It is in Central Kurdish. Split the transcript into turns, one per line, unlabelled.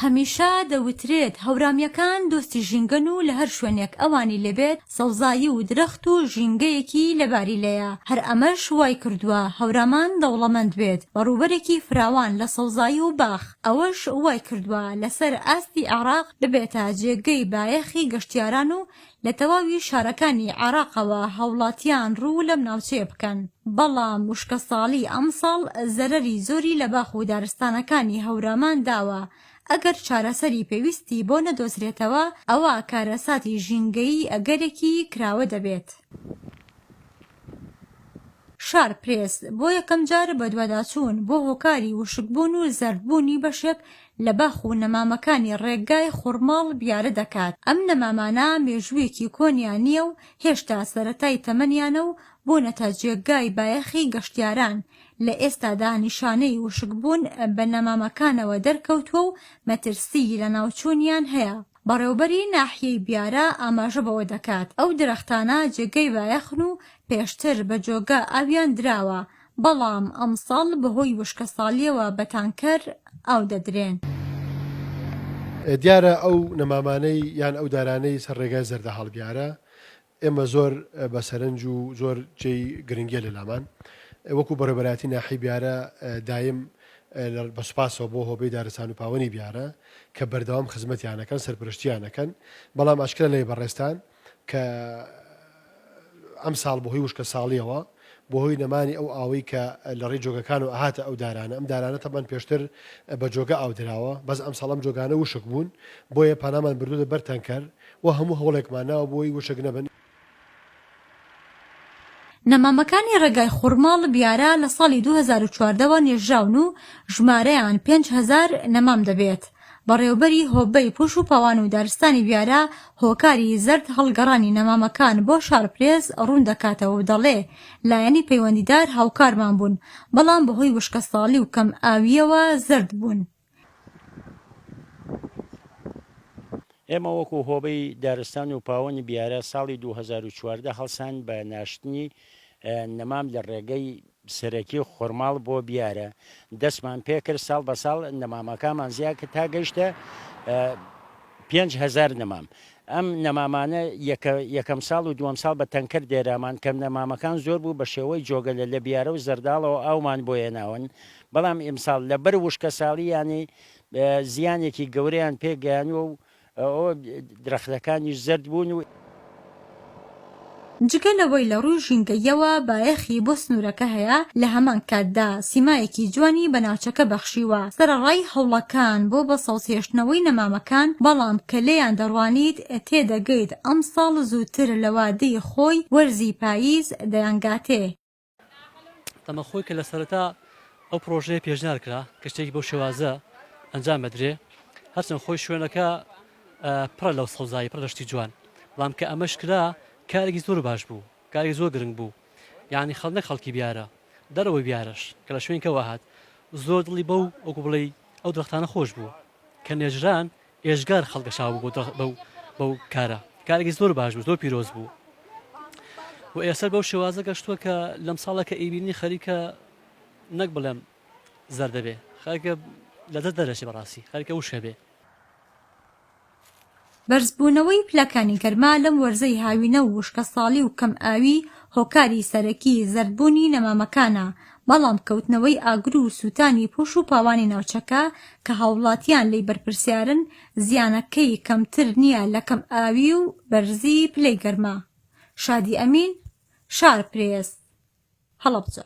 هەمیشە دەوترێت هەورامیەکان دۆستی ژینگەن و لە هەر شوێنێک ئەوانی لەبێت سەوزایی و درەخت و ژینگەیەکی لەباری لێیە. هەر ئەمەش وای کردووە هەورامان دەوڵەمەند بێت بەڕووبەرێکی فراوان لە سەوزایی و باخ. ئەوەش وای کردووە لەسەر ئاستی عێراق ببێتە جێگەی بایەخی گەشتیاران و لە تەواوی شارەکانی عێراقەوە هەوڵاتیان ڕوو لەم ناوچەیە بکەن. بەڵام وشکە ساڵی ئەم ساڵ زەرەری زۆری لە باخ و دارستانەکانی هەورامان داوە. ئەگەر چارەسەری پێویستی بۆ نەدۆزرێتەوە ئەوە کارەساتی ژینگەیی ئەگەرێکی کراوە دەبێت. شارپرێس بۆ یەکەم جار بەدواداچوون بۆ هۆکاری وشکبوون و زەردبوونی بەشێک لە باخ و نەمامەکانی ڕێگای خوڕماڵ بیارە دەکات. ئەم نەمامانە مێژوویەکی کۆنیان نییە و هێشتا سەرەتای تەمەنیانە و بوونەتە جێگای بایەخی گەشتیاران. لە ئێستادا نیشانەی وشکبوون بە نەمامەکانەوە دەرکەوتووە و مەترسی لە ناوچوونیان هەیە. بەڕێوەبەری ناحیەی بیارە ئاماژە بەوە دەکات ئەو درەختانە جێگەی بایەخن و پێشتر بە جۆگە ئاویان دراوە، بەڵام ئەمساڵ بەهۆی وشکە ساڵیەوە بە تانکەر ئاو دەدرێن.
دیارە ئەو نەمامانەی یان ئەو دارانەی سەر ڕێگای زەردە هەڵبیارە ئێمە زۆر بەسەرنج و زۆر جێی گرنگیە لە لامان. وەکو بەڕێوەبەراتی ناحی بیارە دایم بە سوپاسەوە بۆ هۆبەی دارستان و پاوەنی بیارە کە بەردەوام خزمەتیانەکەن سەرپرشتیانەکەن. بەڵام ئاشکرا لە بەڕێستان کە ئەم ساڵ بەهۆی وشکە ساڵیەوە بۆهۆی نەمانی ئەو ئاوەی کە لە ڕێی جۆگەکان و ئاهاتە ئەو دارانە، ئەم دارانە تەمان پێشتر بە جۆگە ئاو دراوە، بەس ئەم ساڵ ئەم جۆگانە وشک بوون، بۆیە پانامان بردوودە بەر تەنکەر و هەموو هەوڵێکمانەوە بۆی وشک نەبن.
نەمامەکانی ڕێگای خوڕماڵ بیارە لە ساڵی 2014ەوە نێژراون و ژمارەیان 5,000 نەمام دەبێت. بەڕێوەبەری هۆبەی پوش و پاوان و دارستانی بیارە هۆکاری زەرد هەڵگەڕانی نەمامەکان بۆ شارپرێز ڕوون دەکاتەوە و دەڵێ لایەنی پەیوەندیدار هاوکارمان بوون، بەڵام بەهۆی وشکە ساڵی و کەم ئاویەوە زەرد بوون.
ئێمە وەکو هۆبەی دارستان و پاوەنی بیارە ساڵی 2014 هەڵسان بە ناشتنی نەمام لە ڕێگەی سەرەکی خۆرماڵ بۆ بیارە. دەستمان پێکرد ساڵ بە ساڵ نەمامەکانمان زیاد کە تا گەیشتە 5,000 نەمام. ئەم نەمامانە یەکەم ساڵ و دووەم ساڵ بە تەنکەر دێرامان کەم نەمامەکان زۆر بوو بە شێوەی جۆگە لە بیارە و زەرداڵەوە ئاومان بۆ هێناون. بەڵام ئیمساڵ لەبەر وشکە ساڵی یانی زیانێکی گەورەیان پێگەیانوە و ئەوە درەختەکانی زەرد بوون و
جگە لەوەی لە ڕووی ژینگەیەوە بایەخی بۆ سنوورەکە هەیە، لە هەمان کاتدا سیمایەکی جوانی بە ناوچەکە بەخشیوە سەرەڕای هەوڵەکان بۆ بە سەوسێشتنەوەی نەمامەکان. بەڵام کە لێیان دەڕوانیت تێدەگەیت ئەم ساڵ زووتر لە وادەی خۆی وەرزی پاییز دەیانگاتێ.
تەمەخۆی کە لە سەرەتا ئەو پرۆژەیە پێشنیار کرا کە شتێکی بۆ شێوازە ئەنجام بدرێ، هەرچەند خۆی شوێنەکە پڕە لەو سەوزایی پڕ لەشتی جوان، بەڵام کە ئەمەش کرا کارێکی زۆر باش بوو، کارێکی زۆر گرنگ بوو. یعنی خەڵنە خەڵکی بیارە دەرەوەی بیارش کە لە شوێنکەوە هات زۆر دڵی بەو وەکو بڵێ ئەو درەختانە خۆش بوو کە نێژران ئێژگار خەڵکەشاو بوو بەو کارە. کارێکی زۆر باش بوو، زۆر پیرۆز بوو و ئێسەر بەو شێوازە گەشتووە کە لەم ساڵە کە ئەیبینی خەریکە نەک بڵێم زەردەبێ، خەریکە لە دەرەشی بەڕاستی خەریکە وشە بێ.
بەرزبوونەوەی پلەکانی گەرما لەم وەرزەی هاوینە و وشکە ساڵی و کەم ئاوی هۆکاری سەرەکی زەردبوونی نەمامەکانە، بەڵام کەوتنەوەی ئاگر و سووتانی پوش و پاوانی ناوچەکە کە هاوڵاتیان لی بەرپرسیارن زیانەکەی کەمتر نییە لە کەم ئاوی و بەرزی پلەی گەرما. شادی ئەمین، شارپرێس، هەڵەبجە.